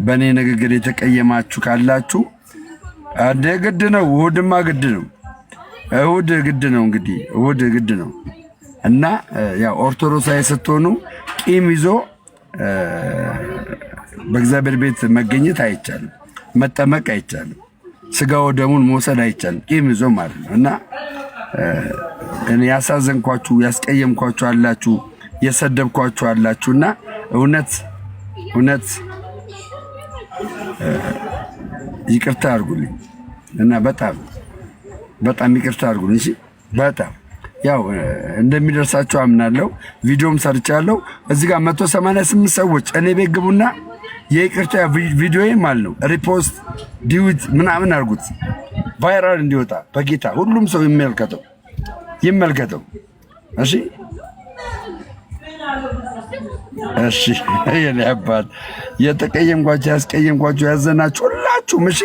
በእኔ ንግግር የተቀየማችሁ ካላችሁ አንደ ግድ ነው። እሑድማ ግድ ነው። እሑድ ግድ ነው። እንግዲህ እሑድ ግድ ነው እና ያው ኦርቶዶክሳዊ ስትሆኑ ቂም ይዞ በእግዚአብሔር ቤት መገኘት አይቻልም። መጠመቅ አይቻልም። ስጋው ደሙን መውሰድ አይቻልም። ቂም ይዞ ማለት ነው እና እኔ ያሳዘንኳችሁ ያስቀየምኳችሁ አላችሁ፣ የሰደብኳችሁ አላችሁና እውነት ይቅርታ አድርጉልኝ እና በጣም ይቅርታ አድርጉልኝ። እሺ በጣም ያው እንደሚደርሳችሁ አምናለሁ። ቪዲዮም ሰርቻለሁ። እዚህ ጋር 188 ሰዎች እኔ ቤት ግቡና የይቅርታ ቪዲዮዬ ማለት ነው ሪፖስት ዲዊት ምናምን አድርጉት፣ ቫይራል እንዲወጣ በጌታ ሁሉም ሰው ይመልከተው። እሺ የኔ አባት የተቀየምኳችሁ ያስቀየምኳችሁ ያዘናችሁ ሁላችሁም እሺ፣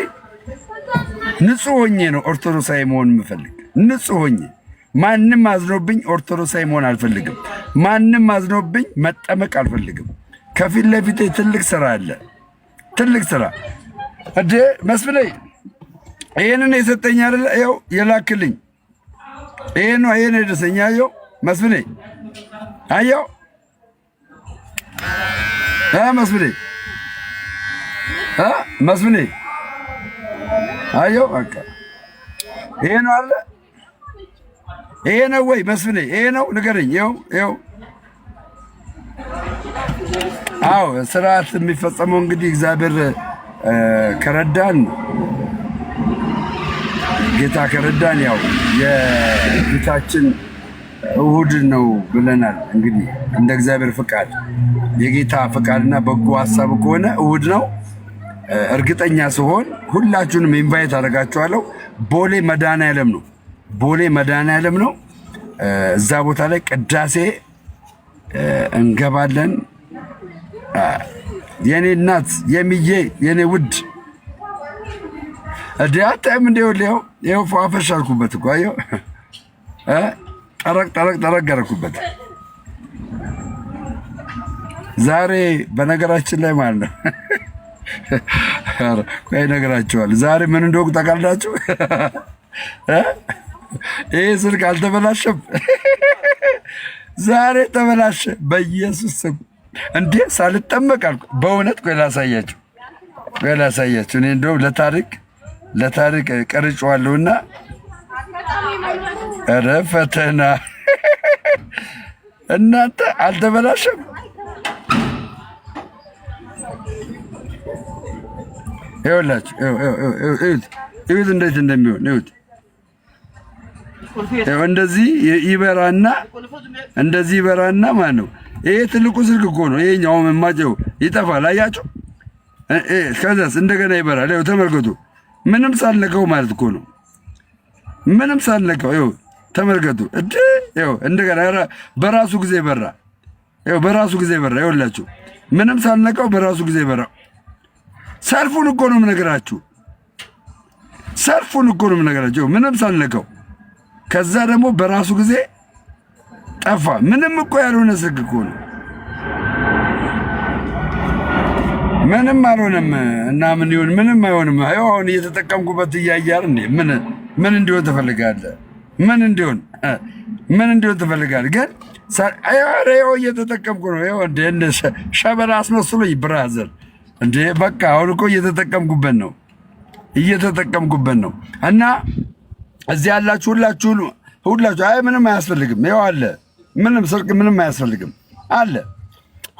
ንጹህ ሆኜ ነው ኦርቶዶክሳዊ መሆን የምፈልግ። ንጹህ ሆኜ ማንም አዝኖብኝ ኦርቶዶክሳዊ መሆን አልፈልግም። ማንም አዝኖብኝ መጠመቅ አልፈልግም። ከፊት ለፊቴ ትልቅ ስራ አለ፣ ትልቅ ስራ እንደ መስፍኔ ይሄንን የሰጠኝ አይደለ? ይኸው የላክልኝ ይሄን የደረሰኝ አየው መስፍኔ፣ አየው መስፍኔ አየው። በቃ ይሄ ነው አለ። ይሄ ነው ወይ መስፍኔ? ይሄ ነው ንገረኝ። ይኸው አዎ፣ ስርዓት የሚፈጸመው እንግዲህ እግዚአብሔር ከረዳን፣ ጌታ ከረዳን ያው የጌታችን እሑድ ነው ብለናል። እንግዲህ እንደ እግዚአብሔር ፍቃድ የጌታ ፍቃድና በጎ ሐሳብ ከሆነ እሑድ ነው። እርግጠኛ ስሆን ሁላችሁንም ኢንቫይት አደርጋችኋለሁ። ቦሌ መድኃኔዓለም ነው። እዛ ቦታ ላይ ቅዳሴ እንገባለን። የኔ እናት የሚዬ የኔ ውድ አታይም? ይኸው ፏፈሽ አልኩበት እኮ አየው። ጠረቅ አደረኩበት ዛሬ። በነገራችን ላይ ማለት ነው ቆይ እነግራችኋለሁ ዛሬ ምን እንደሆንኩ ታውቃላችሁ? ይሄ ስልክ አልተበላሸም። ዛሬ ተበላሸ በኢየሱስ ስም። እንዴ ሳልጠመቅ አልኩ በእውነት። ቆይ ላሳያችሁ። እኔ እንደውም ለታሪክ ቀርጬዋለሁና ኧረ ፈተና እናንተ አልተበላሸም። ይኸውላችሁ እዩት እንዴት እንደሚሆን እዩት። እንደዚህ ይበራና ማለት ነው። ይሄ ትልቁ ስልክ እኮ ነው። ይሄኛው ማጨው ይጠፋል። አያችሁ? ከዛስ እንደገና ይበራል። ይኸው ተመልከቱ። ምንም ሳልነካው ማለት እኮ ነው። ምንም ሳልነካው ይኸው ተመልከቱ። ይኸው እንደገና በራሱ ጊዜ በራ። ይኸውላችሁ ምንም ሳልነካው በራሱ ጊዜ በራ። ሰልፉን እኮ ነው የምነግራችሁ። ምንም ሳልነካው ከዛ ደግሞ በራሱ ጊዜ ጠፋ። ምንም እኮ ያልሆነ ስልክ እኮ ነው። ምንም አልሆነም እና ምን ይሁን? ምንም አይሆንም። አሁን እየተጠቀምኩበት እያያር እንዴ ምን እንዲሆን ትፈልጋለህ? ምን እንዲሆን ትፈልጋለህ? ግን ይኸው እየተጠቀምኩ ነው። ይኸው እንደ ሸበላ አስመስሎኝ ብራዘር እንዴ በቃ አሁን እኮ እየተጠቀምኩበት ነው። እና እዚህ ያላችሁ ሁላችሁ አይ ምንም አያስፈልግም፣ ይኸው አለ። ምንም ስልክ ምንም አያስፈልግም አለ።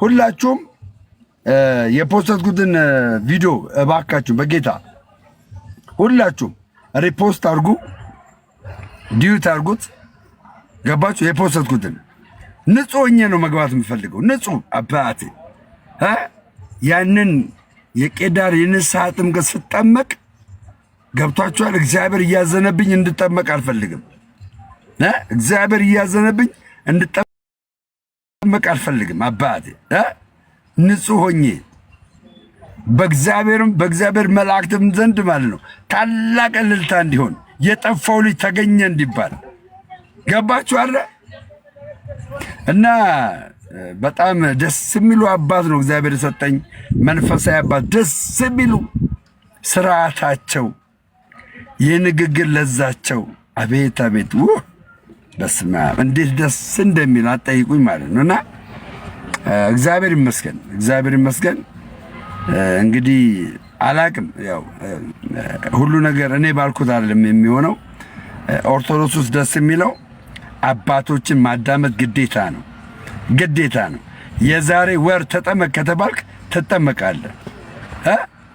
ሁላችሁም የፖስትኩትን ቪዲዮ እባካችሁ በጌታ ሁላችሁም ሪፖስት አድርጉ፣ ዲዩት አድርጉት። ገባችሁ? የፖስትኩትን ንጹህ ሆኜ ነው መግባት የምፈልገው። ንጹህ አባቴ ያንን የቄዳር የንስሐ ጥምቀት ስጠመቅ ገብቷችኋል? እግዚአብሔር እያዘነብኝ እንድጠመቅ አልፈልግም። እግዚአብሔር እያዘነብኝ እንድጠመቅ አልፈልግም። አባቴ ንጹህ ሆኜ በእግዚአብሔር መላእክትም ዘንድ ማለት ነው ታላቅ እልልታ እንዲሆን የጠፋው ልጅ ተገኘ እንዲባል ገባችኋል? እና በጣም ደስ የሚሉ አባት ነው እግዚአብሔር የሰጠኝ መንፈሳዊ አባት። ደስ የሚሉ ስርዓታቸው፣ የንግግር ለዛቸው አቤት አቤት በስመ አብ እንዴት ደስ እንደሚል አጠይቁኝ ማለት ነው። እና እግዚአብሔር ይመስገን፣ እግዚአብሔር ይመስገን። እንግዲህ አላቅም፣ ያው ሁሉ ነገር እኔ ባልኩት አይደለም የሚሆነው። ኦርቶዶክስ ውስጥ ደስ የሚለው አባቶችን ማዳመጥ ግዴታ ነው፣ ግዴታ ነው። የዛሬ ወር ተጠመቅ ከተባልክ ትጠመቃለህ፣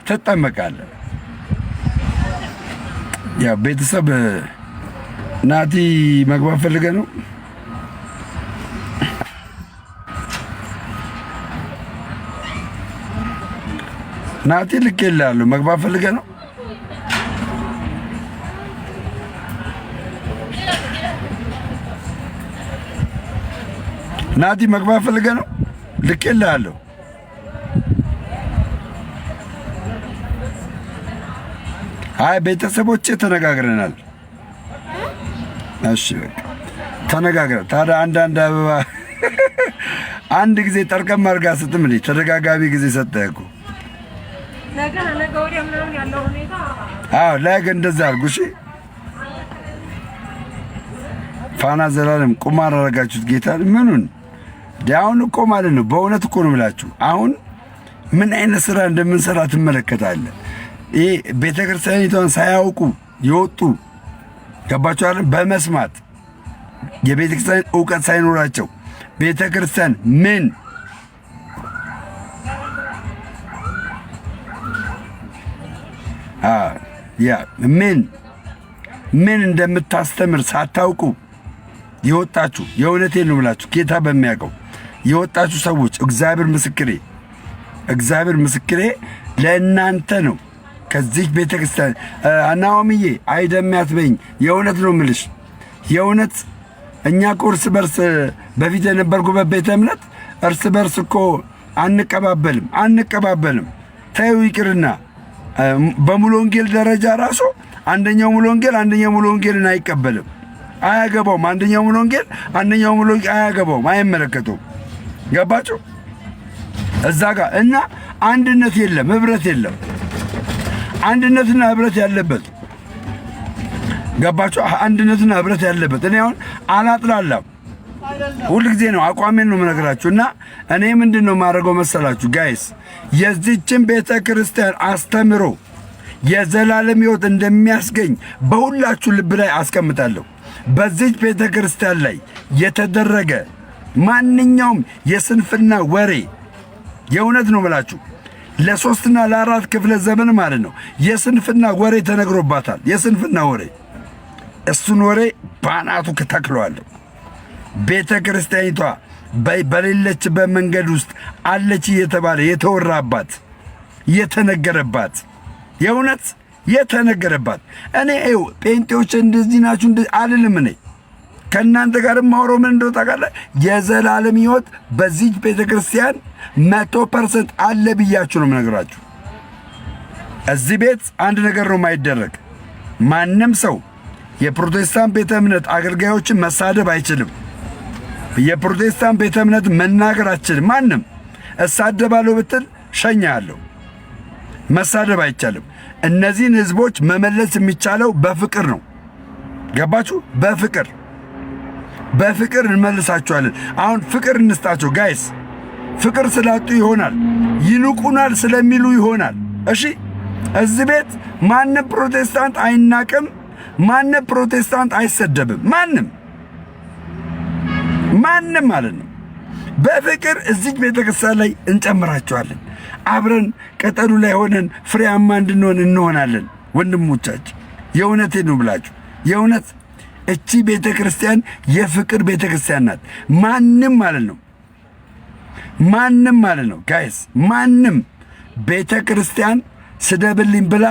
ትጠመቃለህ። ያው ቤተሰብ ናቲ መግባት ፈልገ ነው። ናቲ ልክ ይላሉ መግባት ፈልገ ነው። ናቲ መግባት ፈልገ ነው። ልክ ይላሉ። አይ ቤተሰቦቼ ተነጋግረናል። እሺ በቃ ተነጋግረን ታዲያ አንዳንድ አበባ አንድ ጊዜ ጠርቀም አድርጋ ስትም እንዴ ተደጋጋሚ ጊዜ ሰጠህ እኮ ነገ ወዲያ ምናምን ያለው ሁኔታ። አዎ ነገ እንደዛ አድርጉ። እሺ ፋና ዘላለም ቁማር አደረጋችሁት ጌታ ምኑን ዳውን እኮ ማለት ነው። በእውነት እኮ ነው የምላችሁ። አሁን ምን አይነት ስራ እንደምንሰራ ትመለከታለህ። ይሄ ቤተክርስቲያኒቷን ሳያውቁ ይወጡ ገባችኋል። በመስማት የቤተክርስቲያን ዕውቀት ሳይኖራቸው ቤተክርስቲያን ምን ምን እንደምታስተምር ሳታውቁ የወጣችሁ የእውነቴን ነው ብላችሁ ጌታ በሚያውቀው የወጣችሁ ሰዎች እግዚአብሔር ምስክሬ ለእናንተ ነው። ከዚህ ቤተክርስቲያን ናኦምዬ አይደሚያት በኝ የእውነት ነው ምልሽ። የእውነት እኛ እኮ እርስ በርስ በፊት የነበርኩበት ቤተ እምነት እርስ በርስ እኮ አንቀባበልም። ተይው ይቅርና በሙሉ ወንጌል ደረጃ ራሱ አንደኛው ሙሉ ወንጌልን አይቀበልም፣ አያገባውም። አንደኛው ሙሉ ወንጌል አያገባውም፣ አይመለከተውም። ገባችሁ? እዛ ጋር እና አንድነት የለም፣ ህብረት የለም። አንድነትና ህብረት ያለበት ገባችሁ? አንድነትና ህብረት ያለበት እኔ አሁን አላጥላላም፣ ሁል ጊዜ ነው አቋሜን ነው የምነግራችሁ። እና እኔ ምንድነው ማድረገው መሰላችሁ ጋይስ? የዚህችን ቤተ ክርስቲያን አስተምሮ የዘላለም ሕይወት እንደሚያስገኝ በሁላችሁ ልብ ላይ አስቀምጣለሁ። በዚህ ቤተ ክርስቲያን ላይ የተደረገ ማንኛውም የስንፍና ወሬ የእውነት ነው ብላችሁ ለሶስትና ለአራት ክፍለ ዘመን ማለት ነው የስንፍና ወሬ ተነግሮባታል። የስንፍና ወሬ እሱን ወሬ ባናቱ ከተክለዋለሁ። ቤተ ክርስቲያኒቷ በሌለችበት መንገድ ውስጥ አለች እየተባለ የተወራባት የተነገረባት የእውነት የተነገረባት እኔ ጴንጤዎች እንደዚህ ናችሁ አልልም። እኔ ከእናንተ ጋር ማውረው ምን እንደው ታውቃለህ? የዘላለም ሕይወት በዚህ ቤተ ክርስቲያን 100% አለ ብያችሁ ነው የምነግራችሁ። እዚህ ቤት አንድ ነገር ነው የማይደረግ። ማንም ሰው የፕሮቴስታንት ቤተ እምነት አገልጋዮችን መሳደብ አይችልም። የፕሮቴስታንት ቤተ እምነት መናገር አትችልም። ማንም እሳደባለሁ ብትል ሸኛለሁ። መሳደብ አይቻልም። እነዚህን ህዝቦች መመለስ የሚቻለው በፍቅር ነው። ገባችሁ? በፍቅር እንመልሳቸዋለን። አሁን ፍቅር እንስጣቸው ጋይስ። ፍቅር ስላጡ ይሆናል፣ ይንቁናል ስለሚሉ ይሆናል። እሺ እዚህ ቤት ማንም ፕሮቴስታንት አይናቅም፣ ማንም ፕሮቴስታንት አይሰደብም። ማንም ማለት ነው። በፍቅር እዚህ ቤተክርስቲያን ላይ እንጨምራቸዋለን። አብረን ቅጠሉ ላይ ሆነን ፍሬያማ እንሆናለን። ወንድሞቻችን የእውነቴን ነው ብላችሁ የእውነት እቺ ቤተክርስቲያን የፍቅር ቤተክርስቲያን ናት። ማንም ማለት ነው ጋይስ፣ ማንም ቤተክርስቲያን ስደብልኝ ብላ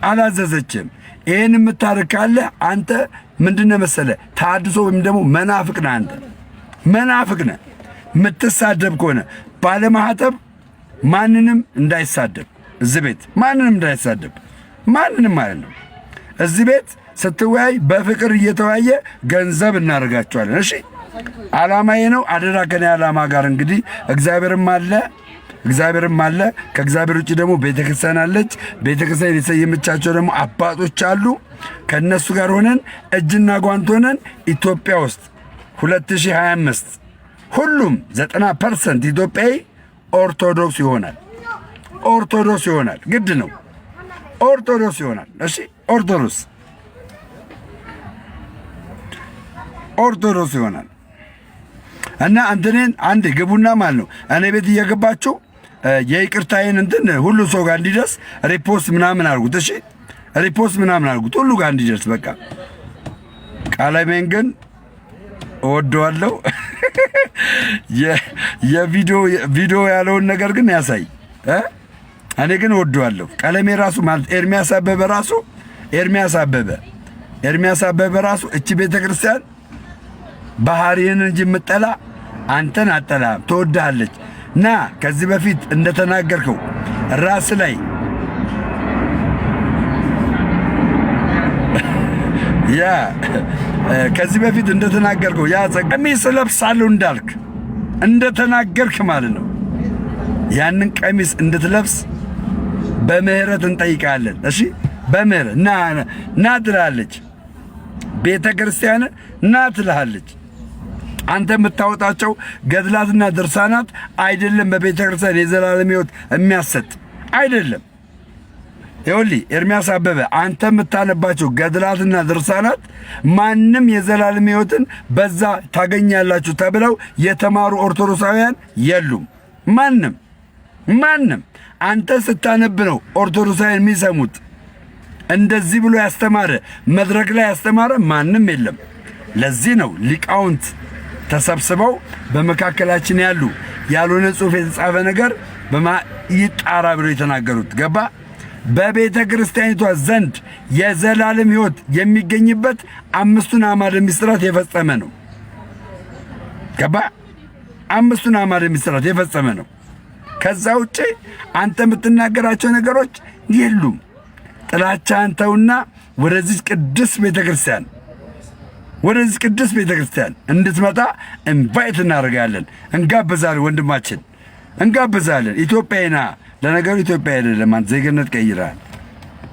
አላዘዘችም። ይህን የምታርግ ካለ አንተ ምንድነው መሰለህ? ታድሶ ወይም ደግሞ መናፍቅ ነህ። አንተ መናፍቅ ነህ። የምትሳደብ ከሆነ ባለማህተብ ማንንም እንዳይሳደብ እዚህ ቤት ማንንም እንዳይሳደብ ማንንም ማለት ነው። እዚህ ቤት ስትወያይ በፍቅር እየተወያየ ገንዘብ እናደርጋቸዋለን። እሺ ዓላማዬ ነው። አደራ ከኔ ዓላማ ጋር እንግዲህ እግዚአብሔርም አለ። ከእግዚአብሔር ውጭ ደግሞ ቤተክርስቲያን አለች። ቤተክርስቲያን የሰየመቻቸው ደግሞ አባቶች አሉ። ከነሱ ጋር ሆነን እጅና ጓንት ሆነን ኢትዮጵያ ውስጥ 2025 ሁሉም 90% ኢትዮጵያዊ ኦርቶዶክስ ይሆናል። ግድ ነው። ኦርቶዶክስ ይሆናል። እሺ ኦርቶዶክስ ይሆናል። እና እንትኔን አንድ ግቡና ማለት ነው እኔ ቤት እየገባችሁ የይቅርታዬን እንትን ሁሉ ሰው ጋር እንዲደርስ ሪፖስት ምናምን አድርጉት። እሺ ሪፖስት ምናምን አድርጉት ሁሉ ጋር እንዲደርስ በቃ። ቃለሜን ግን እወደዋለሁ። የቪዲዮ ያለውን ነገር ግን ያሳይ። እኔ ግን እወደዋለሁ። ቀለሜ ራሱ ማለት ኤርሚያስ አበበ ራሱ እቺ ቤተክርስቲያን ባህሪህን እንጂ የምጠላ አንተን አጠላም፣ ትወድሃለች። ና ከዚህ በፊት እንደተናገርከው ራስ ላይ ከዚህ በፊት እንደተናገርከው ያ ቀሚስ እለብሳለሁ እንደተናገርክ ማለት ነው። ያንን ቀሚስ እንድትለብስ በምህረት እንጠይቃለን። እሺ በምህረት ና ትላለች ቤተ ክርስቲያን፣ ና ትላለች። አንተ የምታወጣቸው ገድላትና ድርሳናት አይደለም በቤተ ክርስቲያን የዘላለም ሕይወት የሚያሰጥ አይደለም። ይኸውልህ ኤርሚያስ አበበ አንተ የምታነባቸው ገድላትና ድርሳናት ማንም የዘላለም ሕይወትን በዛ ታገኛላችሁ ተብለው የተማሩ ኦርቶዶክሳውያን የሉም። ማንም አንተ ስታነብ ነው ኦርቶዶክሳውያን የሚሰሙት። እንደዚህ ብሎ ያስተማረ መድረክ ላይ ያስተማረ ማንም የለም። ለዚህ ነው ሊቃውንት ተሰብስበው በመካከላችን ያልሆነ ጽሑፍ የተጻፈ ነገር ይጣራ ብሎ የተናገሩት። ገባ? በቤተ ክርስቲያኒቷ ዘንድ የዘላለም ሕይወት የሚገኝበት 5ቱን አዕማደ ምስጢራት የፈጸመ ነው። ገባ? 5ቱን አዕማደ ምስጢራት የፈጸመ ነው። ከዛ ውጪ አንተ የምትናገራቸው ነገሮች የሉም። ጥላቻህን ተውና ወደዚህ ቅድስት ቤተክርስቲያን እንድትመጣ ኢንቫይት እናደርጋለን፣ እንጋብዛለን። ወንድማችን እንጋብዛለን። ኢትዮጵያና ለነገሩ ኢትዮጵያ አይደለም፣ አንተ ዜግነት ቀይረሃል።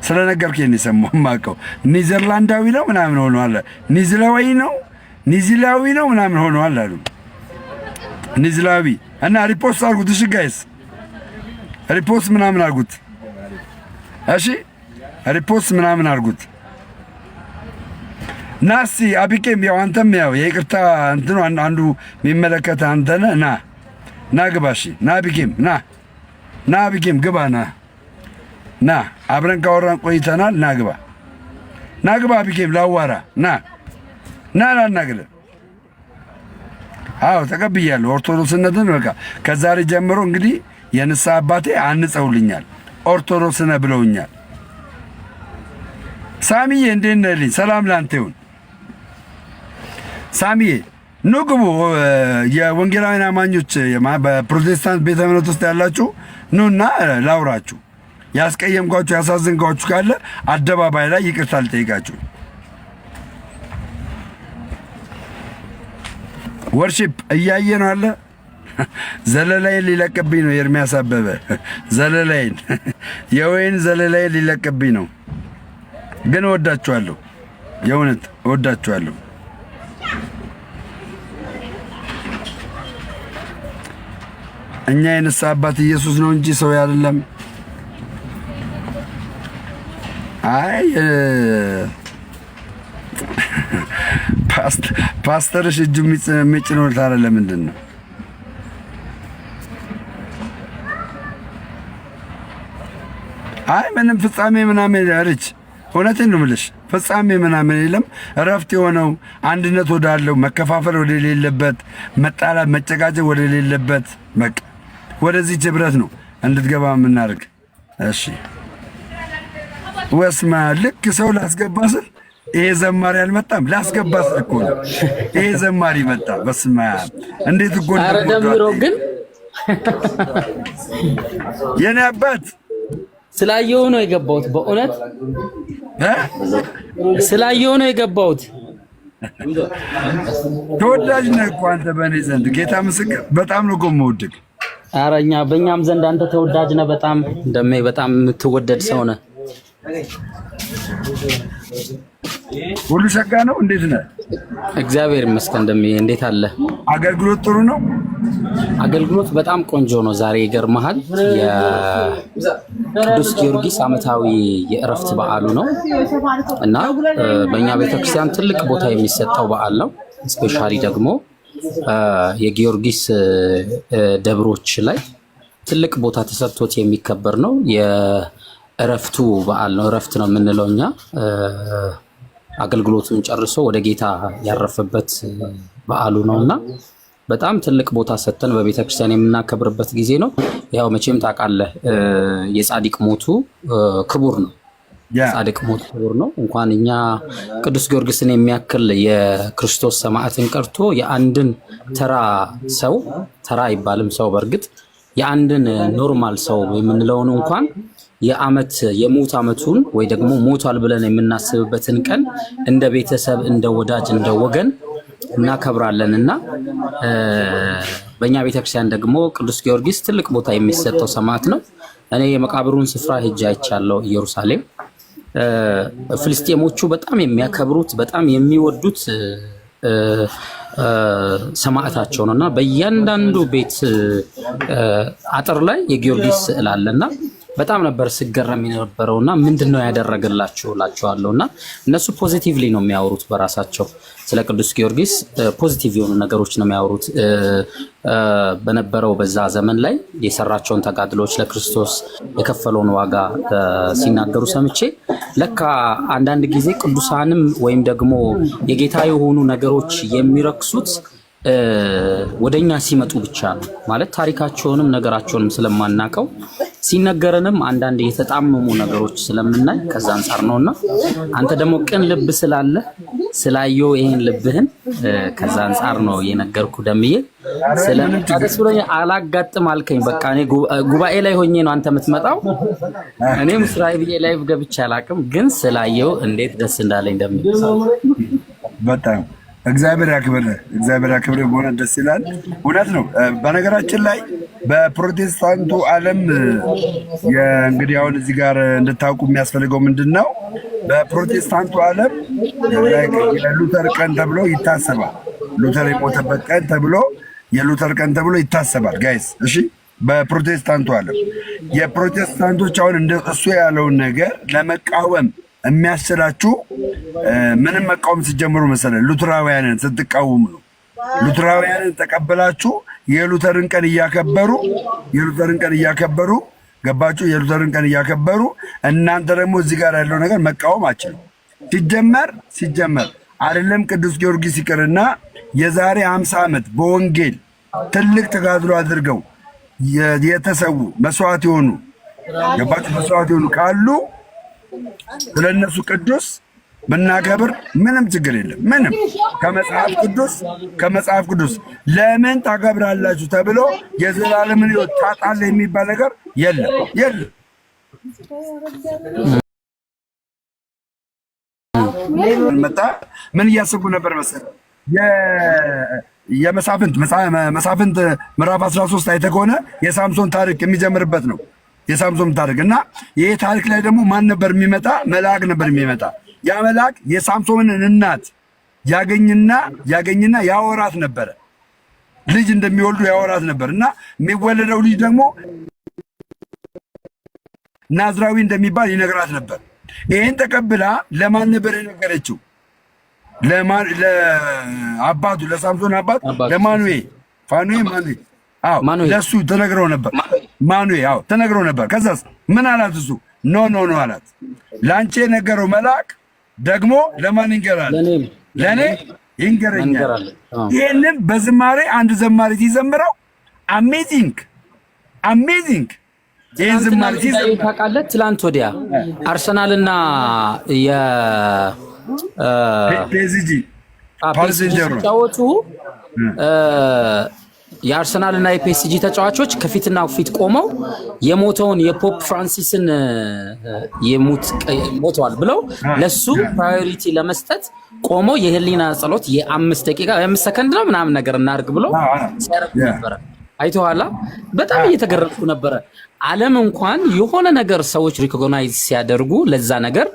ስለነገርከኝ ነው የሰማሁ የማውቀው። ኒዘርላንዳዊ ነው ምናምን ሆኗል፣ ኒዚላዊ ነው ምናምን ሆኗል አሉ። ኒዚላዊ እና ሪፖስት አድርጉት። እሺ ጋይስ ሪፖስት ምናምን አድርጉት። እሺ ሪፖስት ምናምን አድርጉት። ናሲ አቢቄም ያው አንተም ያው የይቅርታ እንትኑ አንዱ የሚመለከት አንተ ነህ። ና ግባ። እሺ ና አቢቄም ና አቢቄም ግባ። ና አብረን ካወራን ቆይተናል። ና ግባ አቢቄም ላዋራ ና ላናግርህ። አዎ ተቀብያለሁ ኦርቶዶክስነትን። በቃ ከዛሬ ጀምሮ እንግዲህ የንስሐ አባቴ አንጸውልኛል፣ ኦርቶዶክስ ነህ ብለውኛል። ሳሚዬ እንዴት ነህ? ሰላም ላንተ ይሁን ሳሚዬ። ኑ ግቡ። የወንጌላውያን አማኞች በፕሮቴስታንት ቤተ እምነት ውስጥ ያላችሁ ኑና ላውራችሁ። ያስቀየምኳችሁ ያሳዝንኳችሁ ካለ አደባባይ ላይ ይቅርታ ልጠይቃችሁ። ወርሺፕ እያየ ነው አለ። ዘለላይን ሊለቅብኝ ነው ኤርሚያስ አበበ። ዘለላይን የወይን ዘለላይን ሊለቅብኝ ነው። ግን እወዳችኋለሁ፣ የእውነት እወዳችኋለሁ። እኛ የንስሐ አባት ኢየሱስ ነው እንጂ ሰው አይደለም። አይ ፓስተርሽ እጁ የሚጭነው ታዲያ ለምንድን ነው? አይ ምንም ፍጻሜ ምናምን ያለች እውነቴን ነው የምልሽ። ፍጻሜ ምናምን የለም። እረፍት የሆነው አንድነት ወዳለው መከፋፈል ወደሌለበት፣ መጣላት መጨቃጨቅ ወደሌለበት በቃ ወደዚህ ህብረት ነው እንድትገባ የምናደርግ። እሺ ወስማ ልክ ሰው ላስገባ ስል ይሄ ዘማሪ አልመጣም። ላስገባ ስል እኮ ነው ይሄ ዘማሪ መጣ። በስማ እንዴት እኮ እንደምሮ ግን የኔ አባት ስላየው ነው የገባሁት። በእውነት ስላየው ነው የገባሁት። ተወዳጅ ነህ እኮ አንተ በእኔ ዘንድ ጌታ ምስክር፣ በጣም ነው እኮ የምወድህ። ኧረ በእኛም ዘንድ አንተ ተወዳጅ ነህ። በጣም በጣም የምትወደድ ሰው ነህ። ሁሉ ሸጋ ነው። እንዴት ነህ? እግዚአብሔር ይመስገን። እንዴት አለ? አገልግሎት ጥሩ ነው። አገልግሎት በጣም ቆንጆ ነው። ዛሬ ይገርምሃል፣ የቅዱስ ጊዮርጊስ ዓመታዊ የእረፍት በዓሉ ነው እና በእኛ ቤተክርስቲያን ትልቅ ቦታ የሚሰጠው በዓል ነው። ስፔሻሊ ደግሞ የጊዮርጊስ ደብሮች ላይ ትልቅ ቦታ ተሰጥቶት የሚከበር ነው። የእረፍቱ በዓል ነው። እረፍት ነው የምንለው እኛ አገልግሎቱን ጨርሶ ወደ ጌታ ያረፈበት በዓሉ ነውና በጣም ትልቅ ቦታ ሰጥተን በቤተክርስቲያን የምናከብርበት ጊዜ ነው። ያው መቼም ታውቃለህ የጻድቅ ሞቱ ክቡር ነው። ጻድቅ ሞቱ ክቡር ነው። እንኳን እኛ ቅዱስ ጊዮርጊስን የሚያክል የክርስቶስ ሰማዕትን ቀርቶ የአንድን ተራ ሰው ተራ አይባልም ሰው በእርግጥ የአንድን ኖርማል ሰው የምንለውን እንኳን የሞት ዓመቱን ወይ ደግሞ ሞቷል ብለን የምናስብበትን ቀን እንደ ቤተሰብ እንደ ወዳጅ እንደ ወገን እናከብራለን እና በእኛ ቤተክርስቲያን ደግሞ ቅዱስ ጊዮርጊስ ትልቅ ቦታ የሚሰጠው ሰማዕት ነው። እኔ የመቃብሩን ስፍራ ሄጄ አይቻለሁ። ኢየሩሳሌም ፍልስጤሞቹ በጣም የሚያከብሩት በጣም የሚወዱት ሰማዕታቸው ነውና በእያንዳንዱ ቤት አጥር ላይ የጊዮርጊስ ስዕል አለና በጣም ነበር ስገረም የነበረውና ምንድነው ያደረገላችሁ እላቸዋለሁና እነሱ ፖዚቲቭሊ ነው የሚያወሩት በራሳቸው ስለ ቅዱስ ጊዮርጊስ ፖዚቲቭ የሆኑ ነገሮች ነው የሚያወሩት። በነበረው በዛ ዘመን ላይ የሰራቸውን ተጋድሎች ለክርስቶስ የከፈለውን ዋጋ ሲናገሩ ሰምቼ ለካ አንዳንድ ጊዜ ቅዱሳንም ወይም ደግሞ የጌታ የሆኑ ነገሮች የሚረክሱት ወደኛ ሲመጡ ብቻ ነው ማለት ታሪካቸውንም ነገራቸውንም ስለማናቀው ሲነገረንም አንዳንድ የተጣመሙ ነገሮች ስለምናይ ከዛ አንፃር ነውና አንተ ደግሞ ቅን ልብ ስላለ ስላየው ይሄን ልብህን ከዛ አንፃር ነው የነገርኩ ደምዬ ስለምታደስ ብሎኝ አላጋጥም አልከኝ። በቃ እኔ ጉባኤ ላይ ሆኜ ነው አንተ የምትመጣው። እኔም እስራኤል ላይ ገብቼ አላቅም፣ ግን ስላየው እንዴት ደስ እንዳለኝ ደምዬ በጣም እግዚአብሔር ያክብርህ። እግዚአብሔር ያክብርህ። በሆነ ደስ ይላል። እውነት ነው። በነገራችን ላይ በፕሮቴስታንቱ ዓለም እንግዲህ አሁን እዚህ ጋር እንድታውቁ የሚያስፈልገው ምንድን ነው? በፕሮቴስታንቱ ዓለም የሉተር ቀን ተብሎ ይታሰባል። ሉተር የሞተበት ቀን ተብሎ የሉተር ቀን ተብሎ ይታሰባል ጋይስ። እሺ፣ በፕሮቴስታንቱ ዓለም የፕሮቴስታንቶች አሁን እንደ እሱ ያለውን ነገር ለመቃወም የሚያስችላችሁ ምንም መቃወም ሲጀምሩ መሰለህ ሉተራውያንን ስትቃወሙ ነው። ሉተራውያንን ተቀበላችሁ የሉተርን ቀን እያከበሩ ገባችሁ? የሉተርን ቀን እያከበሩ እናንተ ደግሞ እዚህ ጋር ያለው ነገር መቃወም አችልም። ሲጀመር አይደለም ቅዱስ ጊዮርጊስ ይቅርና የዛሬ 50 ዓመት በወንጌል ትልቅ ተጋድሎ አድርገው የተሰዉ መስዋዕት የሆኑ ገባችሁ? መስዋዕት የሆኑ ካሉ ስለነሱ ቅዱስ ብናከብር ምንም ችግር የለም። ምንም ከመጽሐፍ ቅዱስ ለምን ታከብራላችሁ ተብሎ የዘላለምን ሕይወት ታጣለህ የሚባል ነገር የለም። ምን እያስቡ ነበር መሰለህ? የመሳፍንት ምዕራፍ 13 አይተህ ከሆነ የሳምሶን ታሪክ የሚጀምርበት ነው። የሳምሶን ታሪክ እና ይሄ ታሪክ ላይ ደግሞ ማን ነበር የሚመጣ? መልአክ ነበር የሚመጣ። ያ መልአክ የሳምሶንን እናት ያገኝና ያወራት ነበረ። ልጅ እንደሚወልዱ ያወራት ነበር እና የሚወለደው ልጅ ደግሞ ናዝራዊ እንደሚባል ይነግራት ነበር። ይሄን ተቀብላ ለማን ነበር የነገረችው? ለአባቱ ለሳምሶን አባት ለማኑኤል ለሱ ተነግረው ነበር። ማኑኤል ተነግረው ነበር። ከዛስ ምን አላት? እሱ ኖ አላት። ላንቺ የነገረው መልአክ ደግሞ ለማን ይንገራል? ለኔ ይንገረኛል። ይሄንን በዝማሬ አንድ ዘማሪ ሲዘምረው አሜዚንግ ይሄን ዝማሬ ሲዘምር ታውቃለህ? ትላንት ወዲያ አርሰናልና ፔዚጂ ሲጫወቱ የአርሰናል እና የፒኤስጂ ተጫዋቾች ከፊትና ፊት ቆመው የሞተውን የፖፕ ፍራንሲስን ሞተዋል ብለው ለሱ ፕራዮሪቲ ለመስጠት ቆመው የህሊና ጸሎት የ5 ደቂቃ 5 ሰከንድ ነው ምናምን ነገር እናርግ ብሎ ሲያረግ ነበር። አይተዋላ። በጣም እየተገረምኩ ነበረ። ዓለም እንኳን የሆነ ነገር ሰዎች ሪኮግናይዝ ሲያደርጉ ለዛ ነገር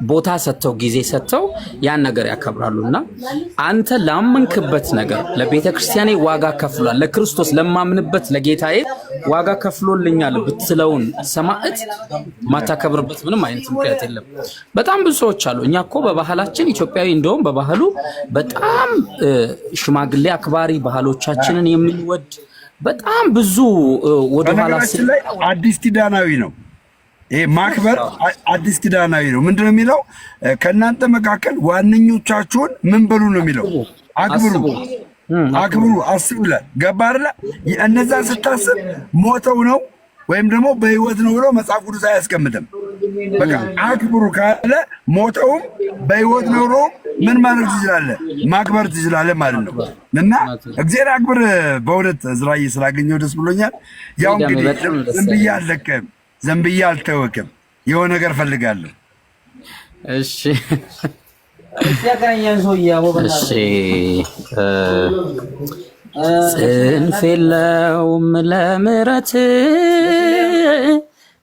ቦታ ሰጥተው ጊዜ ሰጥተው ያን ነገር ያከብራሉና አንተ ላመንክበት ነገር ለቤተ ክርስቲያኔ ዋጋ ከፍሏል፣ ለክርስቶስ ለማምንበት ለጌታዬ ዋጋ ከፍሎልኛል ብትለውን ሰማዕት ማታከብርበት ምንም አይነት ምክንያት የለም። በጣም ብዙ ሰዎች አሉ። እኛ እኮ በባህላችን ኢትዮጵያዊ እንደውም በባህሉ በጣም ሽማግሌ አክባሪ ባህሎቻችንን የምንወድ በጣም ብዙ ወደ ኋላ አዲስ ኪዳናዊ ነው ይሄ ማክበር አዲስ ኪዳናዊ ነው። ምንድነው የሚለው? ከናንተ መካከል ዋነኞቻችሁን ምን በሉ ነው የሚለው? አክብሩ አስቡ ይላል። ገባ አይደለ? እነዛን ስታስብ ሞተው ነው ወይም ደግሞ በህይወት ነው ብሎ መጽሐፍ ቅዱስ አያስቀምጥም። በቃ አክብሩ ካለ ሞተውም በህይወት ኖሮ ምን ማድረግ ትችላለህ? ማክበር ትችላለህ ማለት ነው። እና እግዚአብሔር አክብር። በእውነት እዝራዬ ስላገኘው ደስ ብሎኛል። ያው እንግዲህ ዝም ብዬ አልለቅህም፣ ዝም ብዬ አልተወክም። የሆነ ነገር ፈልጋለሁ። እሺ ጽንፍ የለውም ለምሕረት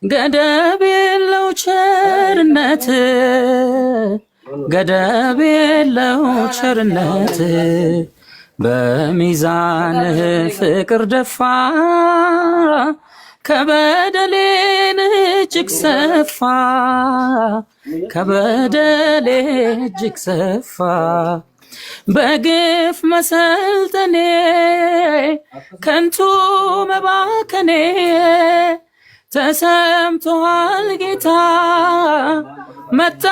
ገደብ የለው ቸርነት ገደብ የለው ቸርነት በሚዛንህ ፍቅር ደፋ ከበደሌን እጅግ ሰፋ ከበደሌ እጅግ ሰፋ በግፍ መሰልጠኔ ከንቱ መባከኔ ተሰምቶሃል ጌታ መጣ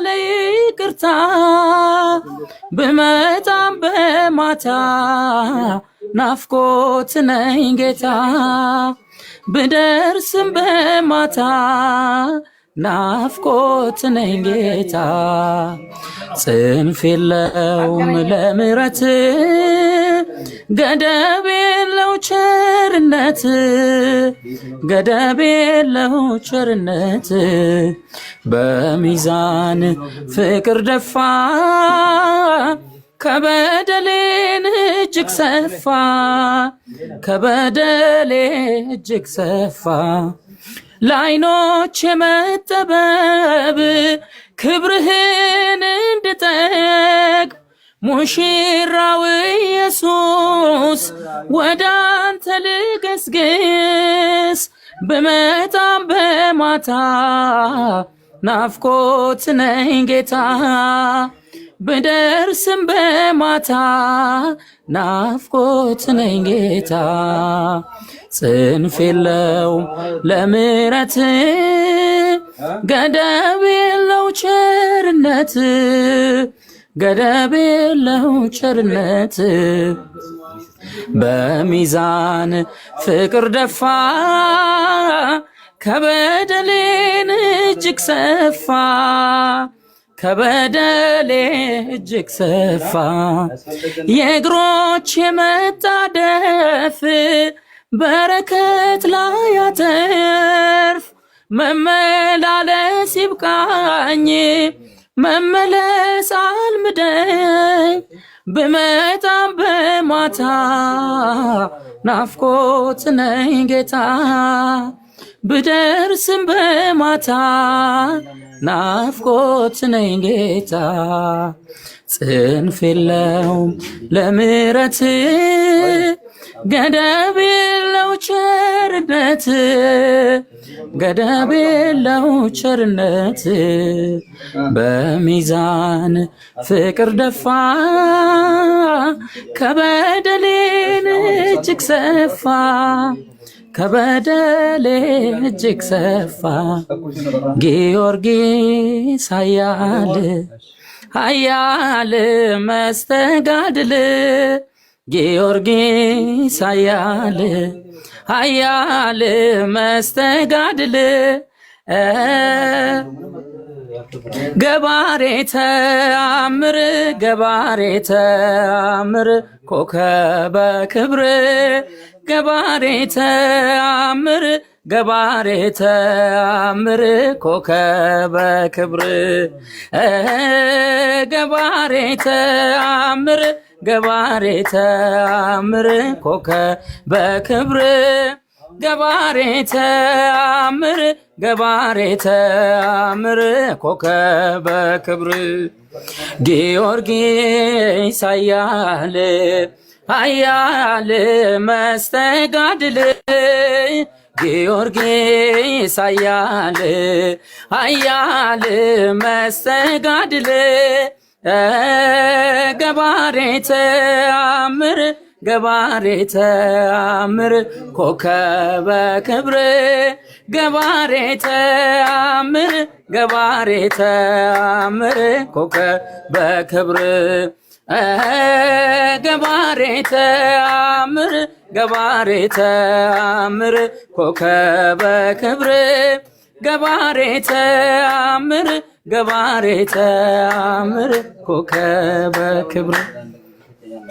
ለይቅርታ ብመጣም በማታ ናፍቆት ነኝ ጌታ ብደርስም በማታ ናፍቆት ነኝ ጌታ ጽንፍ የለውም ለምሕረት ገደብ የለው ቸርነት ገደብ የለው ቸርነት በሚዛን ፍቅር ደፋ ከበደሌን እጅግ ሰፋ ከበደሌ እጅግ ሰፋ ለዓይኖች የመጠበብ ክብርህን እንድጠግብ ሙሽራው ኢየሱስ ወደ አንተ ልገስግስ ብመጣም በማታ ናፍቆት ነኝ ጌታ ብደርስም በማታ ናፍቆት ነኝ ጌታ ጽንፍ የለውም ለምሕረት ገደብ የለው ቸርነት ገደብ የለው ቸርነት በሚዛን ፍቅር ደፋ ከበደሌን እጅግ ሰፋ ከበደሌ እጅግ ሰፋ የእግሮች የመጣደፍ በረከት ላይ ያተርፍ መመላለስ ይብቃኝ መመለስ አልምደኝ ብመጣም በማታ ናፍቆት ነኝ ጌታ ብደርስም በማታ ናፍቆት ነኝ ጌታ ጽንፍ የለውም ለምሕረት ገደብ የለው ቸርነት ገደብ የለው ቸርነት በሚዛን ፍቅር ደፋ ከበደሌን እጅግ ሰፋ ከበደሌ እጅግ ሰፋ ጊዮርጊስ ኃያል መስተጋድል ጊዮርጊስ ኃያል መስተጋድል ገባሬ ተአምር ገባሬ ተአምር ኮከበ ክብር ገባሬ ተአምር ገባሬ ተአምር ኮከበ ክብር ገባሬ ተአምር ገባሬ ተአምር ኮከበ ክብር ገባሬ ተአምር ገባሬ ተአምር ኮከበ ክብር ጊዮርጊስ ኃያል መስተጋድል ጊዮርጊስ ኃያል መስተጋድል ገባሬ ተአምር ገባሬ ተአምር ኮከበ ክብር ገባሬ ተአምር ገባሬ ተአምር ኮከበ ክብር ገባሬ ተአምር ገባሬ ተአምር ኮከበ ክብር ገባሬ ተአምር ገባሬ ተአምር ኮከበ ክብር።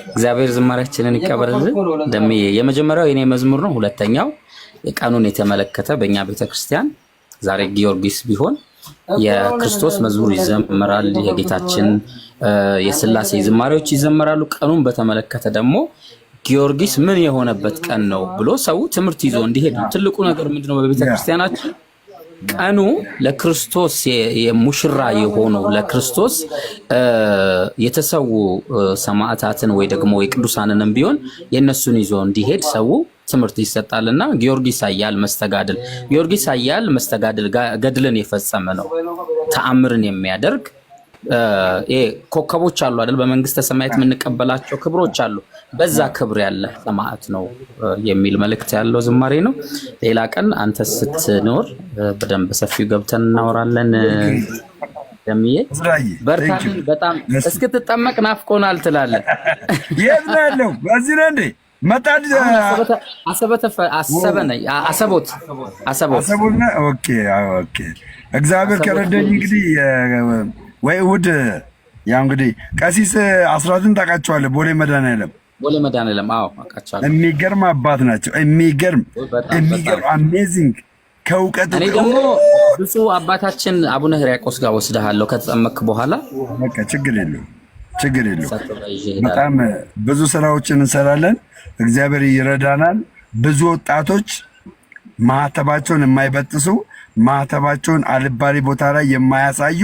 እግዚአብሔር ዝማሬያችንን ይቀበልልን። ደምዬ የመጀመሪያው የኔ መዝሙር ነው። ሁለተኛው ቀኑን የተመለከተ በእኛ ቤተክርስቲያን ዛሬ ጊዮርጊስ ቢሆን የክርስቶስ መዝሙር ይዘመራል። የጌታችን የሥላሴ ዝማሬዎች ይዘመራሉ። ቀኑን በተመለከተ ደግሞ ጊዮርጊስ ምን የሆነበት ቀን ነው ብሎ ሰው ትምህርት ይዞ እንዲሄድ ነው። ትልቁ ነገር ምንድነው? በቤተክርስቲያናችን ቀኑ ለክርስቶስ የሙሽራ የሆነው ለክርስቶስ የተሰዉ ሰማዕታትን ወይ ደግሞ የቅዱሳንንም ቢሆን የነሱን ይዞ እንዲሄድ ሰው ትምህርት ይሰጣልና ጊዮርጊስ ኃያል መስተጋድል ጊዮርጊስ ኃያል መስተጋድል ገድልን የፈጸመ ነው። ተአምርን የሚያደርግ ኮከቦች አሉ አይደል? በመንግስተ ሰማያት የምንቀበላቸው ክብሮች አሉ። በዛ ክብር ያለ ሰማዕት ነው የሚል መልእክት ያለው ዝማሬ ነው። ሌላ ቀን አንተ ስትኖር በደንብ ሰፊው ገብተን እናወራለን። ደምዬ በርታን። በጣም እስክትጠመቅ ናፍቆናል ትላለህ። የት ነው ያለው? በዚህ ነው እንዴ? መጣድ አሰቦት። ኦኬ። እግዚአብሔር ከረዳኝ እንግዲህ ወይ እሑድ ያው እንግዲህ ቀሲስ አስራትን ታውቃቸዋለህ? ቦሌ መድኃኔዓለም። አዎ አውቃቸዋለሁ። የሚገርም አባት ናቸው። የሚገርም አሜዚንግ ከእውቀት እኔ ደግሞ ብፁዕ አባታችን አቡነ ሕርያቆስ ጋር ወስደሃለሁ ከተጠመቅክ በኋላ። በቃ ችግር የለውም። በጣም ብዙ ስራዎችን እንሰራለን። እግዚአብሔር ይረዳናል። ብዙ ወጣቶች ማህተባቸውን የማይበጥሱ ማህተባቸውን አልባሌ ቦታ ላይ የማያሳዩ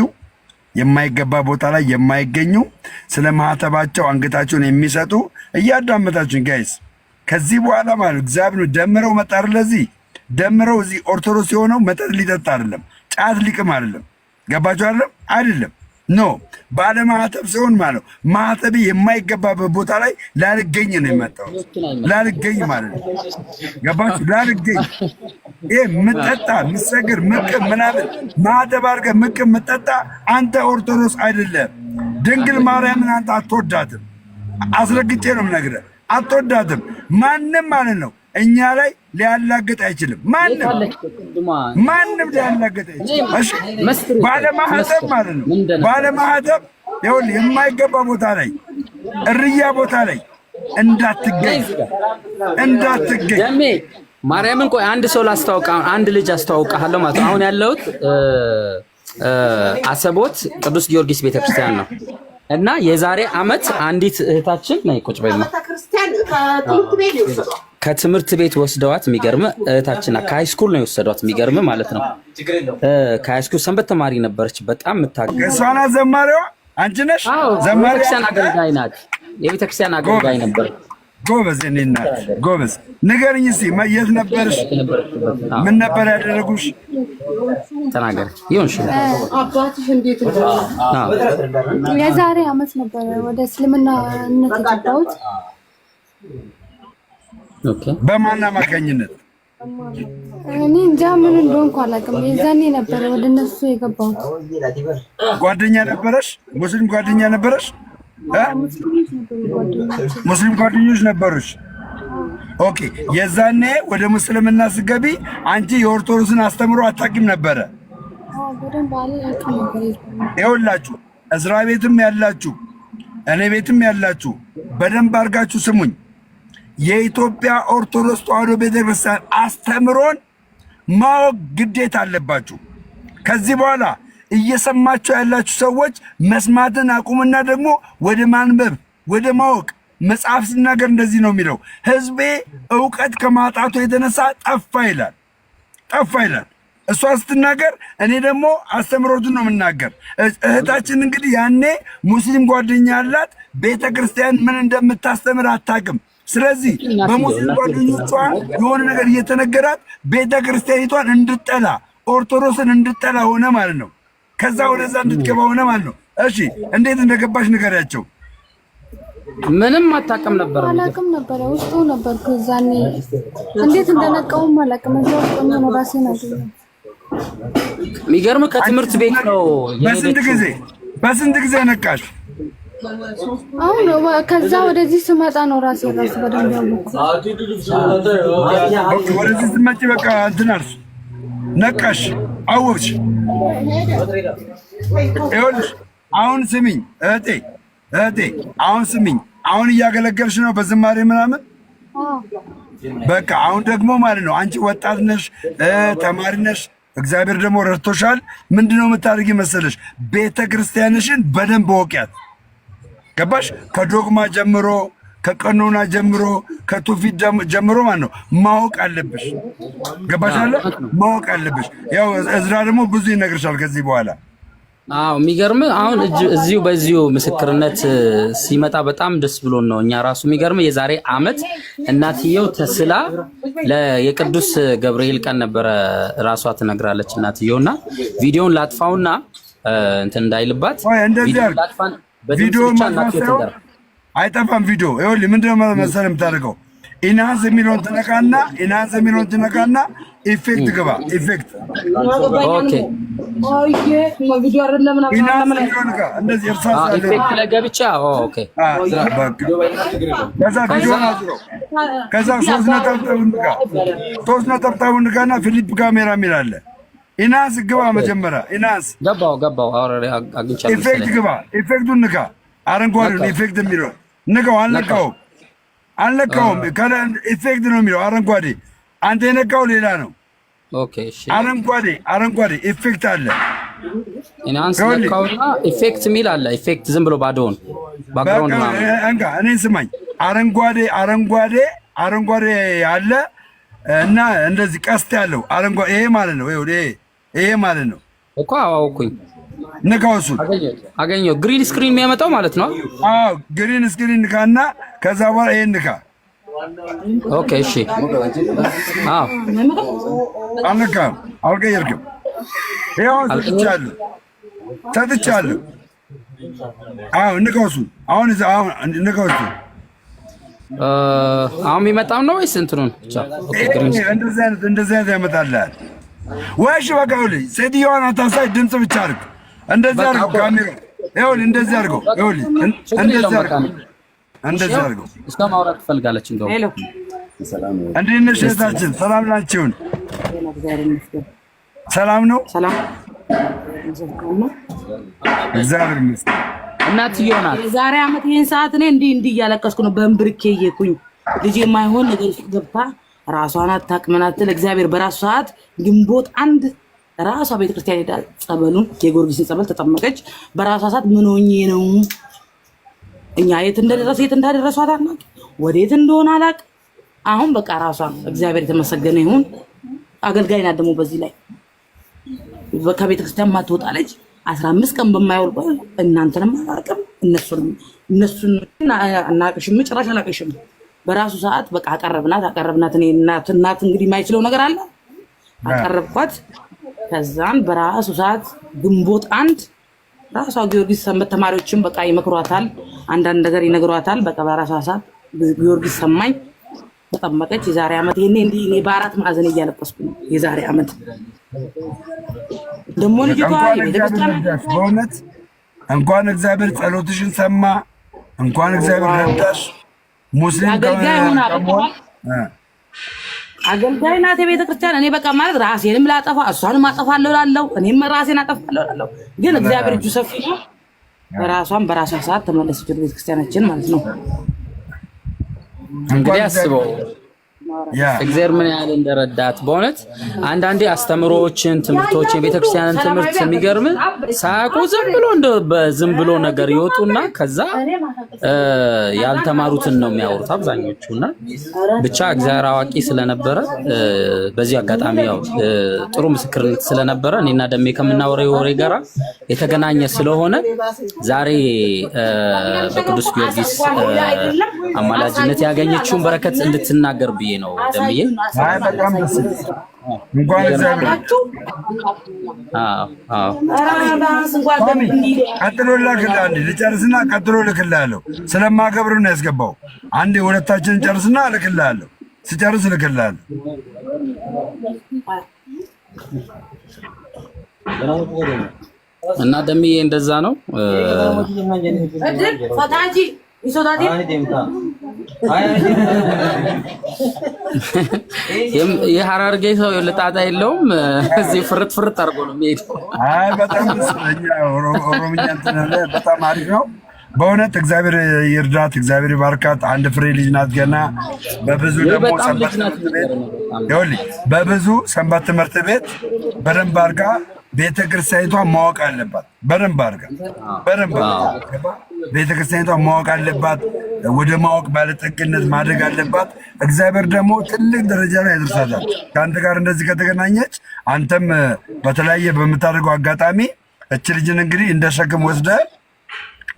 የማይገባ ቦታ ላይ የማይገኙ ስለ ማህተባቸው አንገታቸውን የሚሰጡ እያዳመጣችሁን ጋይስ፣ ከዚህ በኋላ ማለት እግዚአብሔር ደምረው መጣር ለዚህ ደምረው እዚህ ኦርቶዶክስ የሆነው መጠጥ ሊጠጣ አይደለም፣ ጫት ሊቅም አይደለም። ገባችሁ አይደለም? ኖ ባለማህተብ ሲሆን ማለት ነው ማህተቤ የማይገባበት ቦታ ላይ ላልገኝ ነው የመጣው። ላልገኝ ማለት ነው። ገባችሁ? ላልገኝ ይሄ ምጠጣ ምሰግር ምቅም ምናምን ማህተብ አድርገህ ምቅም ምጠጣ አንተ ኦርቶዶክስ አይደለም። ድንግል ማርያምን አንተ አትወዳትም። አስረግጬ ነው የምነግርህ፣ አትወዳትም። ማንም ማለት ነው እኛ ላይ ሊያላግጥ አይችልም። ማንም ሊያላግጥ አይችልም። እሺ ባለማህተብ ማለት ነው። ባለማህተብ ይኸውልህ የማይገባ ቦታ ላይ እርያ ቦታ ላይ እንዳትገኝ። ደሜ ማርያምን ቆይ አንድ ሰው ላስተዋውቃ፣ አንድ ልጅ አስተዋውቃለሁ ማለት ነው። አሁን ያለሁት አሰቦት ቅዱስ ጊዮርጊስ ቤተክርስቲያን ነው እና የዛሬ ዓመት አንዲት እህታችን ነይ ቁጭ በይማ ከትምህርት ቤት ወስደዋት የሚገርም እህታችን ከሃይ ስኩል ነው የወሰዷት። የሚገርም ማለት ነው። ከሃይ ስኩል ሰንበት ተማሪ ነበረች። በጣም እሷና ዘማሪዋ አንቺ ነሽ? ዘማሪ ቤተክርስቲያን አገልጋይ ናት። የቤተክርስቲያን አገልጋይ ነበር። ጎበዝ እኔና ጎበዝ። ንገርኝ እስኪ የት ነበርሽ? ምን ነበር ያደረጉሽ? ተናገር። ይሁንሽ አባትሽ እንዴት ነው? የዛሬ ዓመት ነበር ወደ እስልምና የገባሁት። ኦኬ። በማን አማካኝነት? እኔ እንጃ ምን እንደሆንኩ አላውቅም። የዛኔ ነበር ወደ እነሱ የገባሁት። ጓደኛ ነበረሽ? ሙስሊም ጓደኛ ነበረሽ? ሙስሊም ጓደኞች ነበሩሽ? ኦኬ። የዛኔ ወደ ሙስልምና ስገቢ አንቺ የኦርቶዶክስን አስተምሮ አታውቂም ነበረ? ይኸውላችሁ እዝራ ቤትም ያላችሁ እኔ ቤትም ያላችሁ በደንብ አድርጋችሁ ስሙኝ። የኢትዮጵያ ኦርቶዶክስ ተዋሕዶ ቤተክርስቲያን አስተምሮን ማወቅ ግዴታ አለባችሁ። ከዚህ በኋላ እየሰማችሁ ያላችሁ ሰዎች መስማትን አቁምና ደግሞ ወደ ማንበብ ወደ ማወቅ። መጽሐፍ ሲናገር እንደዚህ ነው የሚለው፣ ሕዝቤ ዕውቀት ከማጣቱ የተነሳ ጠፋ ይላል። እሷ ስትናገር እኔ ደግሞ አስተምሮቱን ነው የምናገር። እህታችን እንግዲህ ያኔ ሙስሊም ጓደኛ ያላት ቤተ ክርስቲያን ምን እንደምታስተምር አታውቅም። ስለዚህ በሙስሊም ጓደኞቿ የሆነ ነገር እየተነገራት ቤተ ክርስቲያኒቷን እንድጠላ ኦርቶዶክስን እንድጠላ ሆነ ማለት ነው። ከዛ ወደዛ እንድትገባ ሆነ ማለት ነው። እሺ እንዴት እንደገባሽ ንገሪያቸው። ምንም አታውቅም ነበር። አላውቅም ነበር፣ ውስጡ ነበርኩ እዛኔ። እንዴት እንደነቃውም አላውቅም። እዛ ውስጥ ነው ራሴ ነው። የሚገርም ከትምህርት ቤት ነው። በስንት ጊዜ ነቃሽ? አሁን ከዛ ወደዚህ ስመጣ ነው ራሴ በደንብ ያወቅኩት። ወደዚህ ስትመጪ በቃ እንትን አልሽ፣ ነቃሽ፣ አወቅሽ። ይኸውልሽ አሁን ስሚኝ እህቴ አሁን ስሚኝ። አሁን እያገለገልሽ ነው በዝማሬ ምናምን። በቃ አሁን ደግሞ ማለት ነው አንቺ ወጣት ነሽ፣ ተማሪ ነሽ። እግዚአብሔር ደግሞ ረድቶሻል። ምንድነው የምታደርጊ መሰለሽ? ቤተ ክርስቲያንሽን በደንብ ወቂያት። ገባሽ? ከዶግማ ጀምሮ ከቀኖና ጀምሮ ከትውፊት ጀምሮ ማለት ነው ማወቅ አለብሽ። ገባሽ? አለ ማወቅ አለብሽ። ያው እዝራ ደግሞ ብዙ ይነግርሻል ከዚህ በኋላ። አዎ የሚገርም አሁን እዚሁ በዚሁ ምስክርነት ሲመጣ በጣም ደስ ብሎን ነው እኛ ራሱ። የሚገርም የዛሬ ዓመት እናትየው ተስላ የቅዱስ ገብርኤል ቀን ነበረ ራሷ ትነግራለች እናትየውና ቪዲዮውን ላጥፋውና እንትን እንዳይልባት ቪዲዮ አይጠፋም። ቪዲዮ ይኸውልህ ምንድነው መሰለህ የምታደርገው? ኢናንስ የሚለውን ትነካና ኢፌክት ግባ። ኢፌክት ኦኬ እንደዚህ እርሳስ ኢፌክት ለገብቻ ኦኬ። ከዛ ሶስት ነጠብጣቡን ንካና ፊሊፕ ካሜራ የሚል አለ። ኢናንስ ግባ። መጀመሪያ ኢናንስ ገባው አግኝቻለሁ። ኢፌክት ግባ። ኢፌክቱን ንካ። አረንጓዴውን ኢፌክት የሚለው ንካው። አልነካውም። ኢፌክት ነው የሚለው አረንጓዴ። አንተ የነካው ሌላ ነው። ኦኬ እሺ። አረንጓዴ ኢፌክት አለ። ኢናንስ ነካውና ኢፌክት የሚል አለ። ኢፌክት ዝም ብሎ ባዶውን ባክግራውንድ ነው። እኔን ስማኝ። አረንጓዴ አለ እና እንደዚህ ቀስት ያለው አረንጓዴ ይሄ ማለት ነው። ይሄ ማለት ነው እኮ አዋውኩኝ። ንካው። እሱን አገኘው። ግሪን ስክሪን የሚያመጣው ማለት ነው። አዎ ግሪን ስክሪን ንካና ከዛ በኋላ ይሄን ንካ። ኦኬ እሺ። አዎ አልነካም፣ አልቀየርክም። ይኸው ሰጥቻለሁ። አዎ ንካው። እሱን አሁን ንካው። እሱን አሁን የሚመጣው ነው ወይስ እንትኑን ብቻ? ኦኬ ግሪን እንደዚህ አይነት ያመጣልሃል። ወይሽ በቃ ይኸውልህ ሴትዮዋን አታሳይ፣ ድምፅ ብቻ አድርግ። እንደዚህ አድርገው ካሜራ ይኸውልህ፣ እንደዚህ አድርገው ይኸውልህ፣ እንደዚህ አድርገው። እስከ ማውራት ትፈልጋለች እንደው። እንዴት ነሽ እህታችን? ሰላም ናችሁን? ሰላም ነው። እግዚአብሔር ይመስገን። እናትየው ናት። የዛሬ ዓመት ይሄን ሰዓት እኔ እንዲህ እያለቀስኩ ነው በእንብርኬ እየኩኝ ልጅ የማይሆን ነገር ገብታ ራሷን አታቅመናትል። እግዚአብሔር በራሱ ሰዓት ግንቦት አንድ ራሷ ቤተክርስቲያን ሄዳ ጸበሉን የጊዮርጊስን ጸበል ተጠመቀች። በራሷ ሰዓት ምን ሆኜ ነው እኛ የት እንዳደረሷት አናውቅ፣ ወዴት እንደሆነ አላውቅ። አሁን በቃ ራሷ እግዚአብሔር የተመሰገነ ይሁን አገልጋይ ናት። ደግሞ በዚህ ላይ ከቤተክርስቲያን ማትወጣ ልጅ 15 ቀን በማይወልባ እናንተንም አላውቅም እነሱን አናውቅሽም፣ ጭራሽ አላውቅሽም። በራሱ ሰዓት በቃ አቀረብናት። እኔ እናት እንግዲህ የማይችለው ነገር አለ፣ አቀረብኳት። ከዛን በራሱ ሰዓት ግንቦት አንድ ራሷ ጊዮርጊስ ሰንበት ተማሪዎችን በቃ ይመክሯታል፣ አንዳንድ ነገር ይነግሯታል። በቃ በራሷ ሰዓት ጊዮርጊስ ሰማኝ፣ ተጠመቀች። የዛሬ ዓመት ይሄኔ እንዲህ እኔ በአራት ማዕዘን እያለቀስኩ ነው። የዛሬ ዓመት ደግሞ ልጅቷ በእውነት እንኳን እግዚአብሔር ጸሎትሽን ሰማ፣ እንኳን እግዚአብሔር ረዳሽ። ሙስሊም አገልጋይ ናት የቤተ ክርስቲያን። እኔ በቃ ማለት ራሴንም ላጠፋ እሷንም አጠፋለሁ እላለሁ፣ እኔም ራሴን አጠፋለሁ እላለሁ። ግን እግዚአብሔር እጁ ሰፊ ነው። በራሷን በራሷ ሰዓት ተመለሰች ወደ ቤተ ክርስቲያናችን ማለት ነው። እንግዲህ አስበው እግዚአብሔር ምን ያህል እንደረዳት በእውነት አንዳንዴ አስተምሮዎችን፣ ትምህርቶችን፣ የቤተክርስቲያንን ትምህርት የሚገርም ሳያውቁ ዝም ብሎ ነገር ይወጡና ከዛ ያልተማሩትን ነው የሚያወሩት አብዛኞቹና ብቻ እግዚአብሔር አዋቂ ስለነበረ በዚህ አጋጣሚ ያው ጥሩ ምስክርነት ስለነበረ እኔና ደሜ ከምናወራው ወሬ ጋራ የተገናኘ ስለሆነ ዛሬ በቅዱስ ጊዮርጊስ አማላጅነት ያገኘችውን በረከት እንድትናገር ብዬ ነው ደምዬ። አይ በጣም ደስ እንኳን እግዚአብሔር ቀጥሎ ልክልሃለሁ። ልጨርስና ቀጥሎ ልክልሃለሁ። ስለማከብር ነው ያስገባው። አንዴ ሁለታችንን ጨርስና ልክልሃለሁ። ስጨርስ ልክልሃለሁ። እና ደምዬ እንደዛ ነው። የሐራርጌ ሰው ልጣጣ የለውም። እዚህ ፍርጥ አድርጎ ነው የሚሄደው። አይ በጣም ስለኛ ኦሮምኛ በጣም አሪፍ ነው በእውነት። እግዚአብሔር ይርዳት፣ እግዚአብሔር ይባርካት። አንድ ፍሬ ልጅ ናት ገና። በብዙ ደግሞ በብዙ ሰንበት ትምህርት ቤት በደንብ አድርጋ ቤተ ክርስቲያኒቷን ማወቅ አለባት። በደንብ አድርጋ ቤተ ክርስቲያኒቷን ማወቅ አለባት። ወደ ማወቅ ባለጠግነት ማድረግ አለባት። እግዚአብሔር ደግሞ ትልቅ ደረጃ ላይ ያደርሳታል። ከአንተ ጋር እንደዚህ ከተገናኘች አንተም በተለያየ በምታደርገው አጋጣሚ እች ልጅን እንግዲህ እንደ ሸክም ወስደህ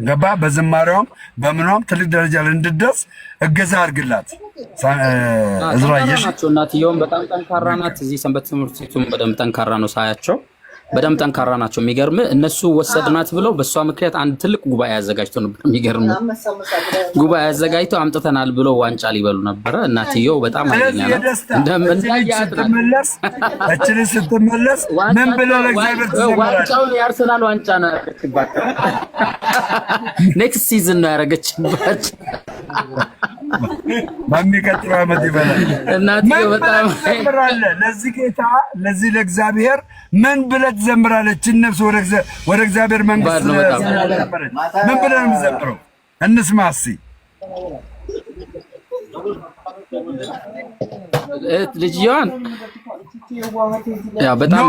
ገባ በዝማሬዋም በምኗም ትልቅ ደረጃ ላይ እንድትደርስ እገዛ አድርግላት። እዝራየሽ እናትየውም በጣም ጠንካራ ናት። እዚህ ሰንበት ትምህርት ቤቱም በደንብ ጠንካራ ነው ሳያቸው በደም ጠንካራ ናቸው። የሚገርም እነሱ ወሰድናት ብለው በሷ ምክንያት አንድ ትልቅ ጉባኤ አዘጋጅተው ነበር። የሚገርም ጉባኤ አዘጋጅተው አምጥተናል ብለው ዋንጫ ሊበሉ ነበረ። እናትየው በጣም ስትመለስ ምን ብለው ለእግዚአብሔር ዋንጫውን የአርሰናል ዋንጫ ነው ያደረገችባት። ኔክስት ሲዝን ነው ያደረገችባት። በሚቀጥለው ዓመት ይበላል። እናትየው በጣም ለዚህ ጌታ ለዚህ ለእግዚአብሔር ምን ብለህ ትዘምራለች? ነፍስ ወደ እግዚአብሔር መንግስት ምን ብለህ ነው የምትዘምረው? እንስማ እስኪ። ልጅየዋን ያው በጣም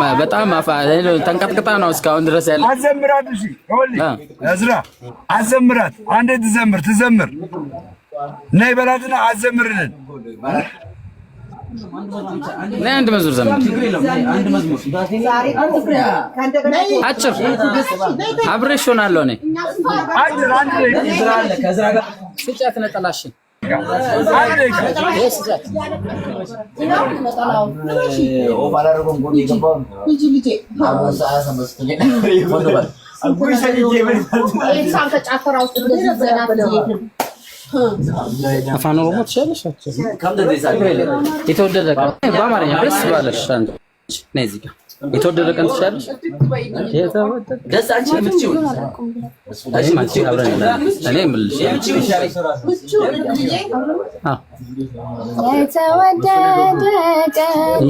ተንቀጥቅጣ ነው እስካሁን ድረስ ያለ። አዘምራት። እሺ እዝራ አዘምራት። አንዴ ትዘምር ነይ በላትና አዘምርልን። አንድ መዝሙር ዘምር። አጭር አብሬሽ ሆናለሁ እኔ ስጫት ነጠላሽን አፋን ኦሮሞ ትችላለሽ? የተወደደ ቀን በአማርኛ ደስ ባለሽ አንቺ ነይ እዚህ ጋር የተወደደ ቀን ትችላለሽ? ደስ አንቺ የምትችይው እሺ ማንቺ አብረን እኔ የምልሽ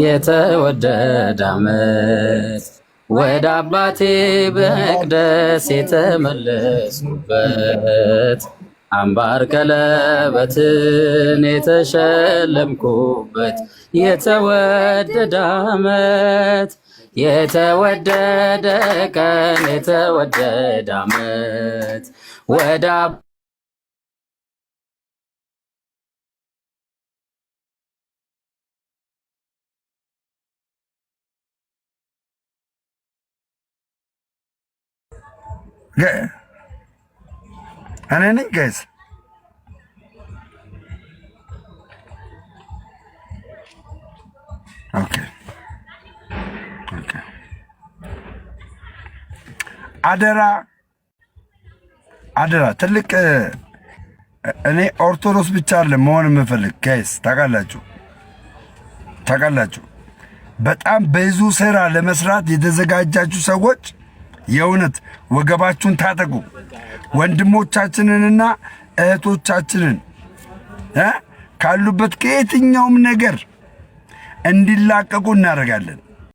የተወደደ ዓመት ወደ አባቴ በመቅደስ የተመለስኩበት አምባር ቀለበትን የተሸለምኩበት የተወደደ ዓመት የተወደደ ቀን የተወደደ ዓመት ወደ እኔ ነኝ ጋይስ። ኦኬ አደራ ትልቅ እኔ ኦርቶዶክስ ብቻ አይደለም መሆን የምፈልግ ጋይስ። ታውቃላችሁ በጣም ብዙ ስራ ለመስራት የተዘጋጃችሁ ሰዎች የእውነት ወገባችሁን ታጠቁ። ወንድሞቻችንንና እህቶቻችንን ካሉበት ከየትኛውም ነገር እንዲላቀቁ እናደርጋለን።